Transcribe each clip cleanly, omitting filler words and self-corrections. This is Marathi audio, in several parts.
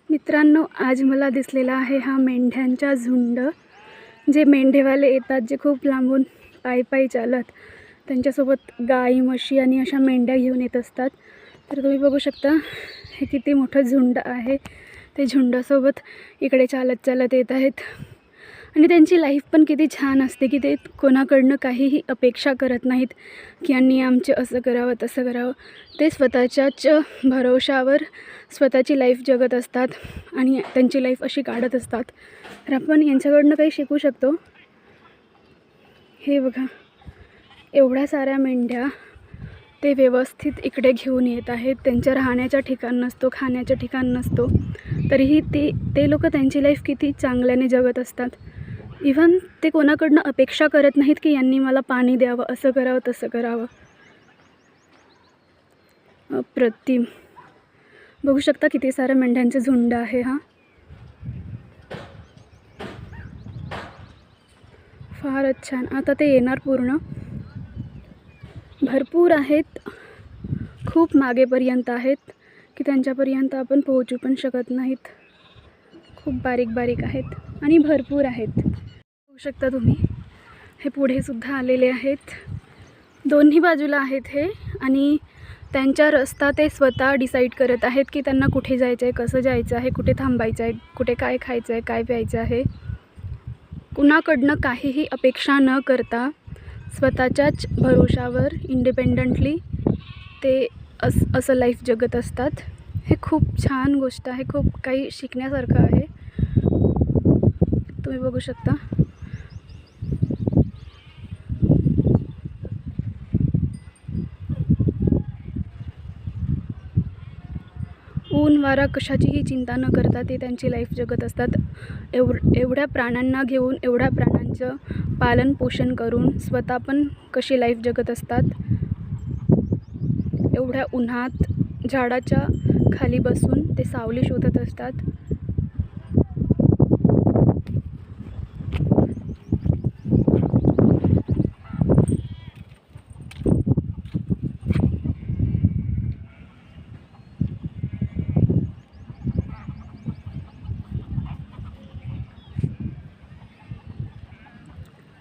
मित्रांनो, आज मला दिसलेला आहे हा मेंढ्यांचा झुंड. जे मेंढेवाले येतात, जे खूप लांबून पायी चालत त्यांच्यासोबत गाई, म्हशी आणि अशा मेंढ्या घेऊन येत असतात. तर तुम्ही बघू शकता हे किती मोठं झुंड आहे. ते झुंडासोबत इकडे चालत येत आहेत आणि त्यांची लाईफ पण किती छान असते की ते कोणाकडनं काहीही अपेक्षा करत नाहीत की यांनी आमचे असं करावं तसं करावं. ते स्वतःच्याच भरवशावर स्वतःची लाईफ जगत असतात आणि त्यांची लाईफ अशी काढत असतात. तर आपण यांच्याकडनं काही शिकू शकतो. हे बघा, एवढ्या साऱ्या मेंढ्या ते व्यवस्थित इकडे घेऊन येत आहेत. त्यांच्या राहण्याचा ठिकाण नसतो, खाण्याचा ठिकाण नसतो, तरीही ते लोक त्यांची लाईफ किती चांगल्याने जगत असतात. इव्हन ते कोणाकडनं अपेक्षा करत नाहीत की यांनी मला पाणी द्यावं, असं करावं तसं करावं. अप्रतिम. बघू शकता किती साऱ्या मेंढ्यांचं झुंड आहे. हा फारच छान. आता ते येणार पूर्ण. भरपूर आहेत, खूप मागेपर्यंत आहेत की त्यांच्यापर्यंत आपण पोहोचू पण शकत नाहीत. खूप बारीक आहेत आणि भरपूर आहेत. बघू शकता तुम्ही, हे पुढे सुद्धा आलेले आहेत. दोन्ही बाजूला आहेत हे, आणि त्यांचा रस्ता ते स्वतः डिसाईड करत आहेत की त्यांना कुठे जायचं आहे, कसं जायचं आहे, कुठे थांबायचं आहे, कुठे काय खायचं आहे, काय प्यायचं आहे. कुणाकडनं काहीही अपेक्षा न करता स्वतःच्याच भरोशावर इंडिपेंडंटली ते असं लाईफ जगत असतात. हे खूप छान गोष्ट आहे, खूप काही शिकण्यासारखं आहे. तुम्ही बघू शकता. ऊन वारा कशाचीही चिंता न करता ते त्यांची लाईफ जगत असतात. एवढ्या प्राण्यांना घेऊन, एवढ्या प्राण्यांचं पालन पोषण करून स्वतः पण कशी लाईफ जगत असतात. एवढ्या उन्हात झाडाच्या खाली बसून ते सावली शोधत असतात.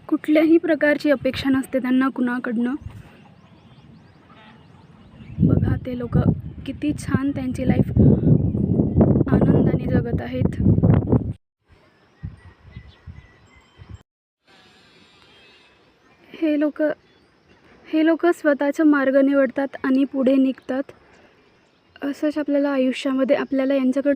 कुठल्याही प्रकारची अपेक्षा नसते त्यांना कुणाकडनं. बघा, ते लोक किती छान त्यांची लाईफ आनंदाने जगत आहेत. हे लोक स्वतःचा मार्ग निवडतात आणि पुढे निघतात. असंच आपल्याला आयुष्यामध्ये आपल्याला यांच्याकडनं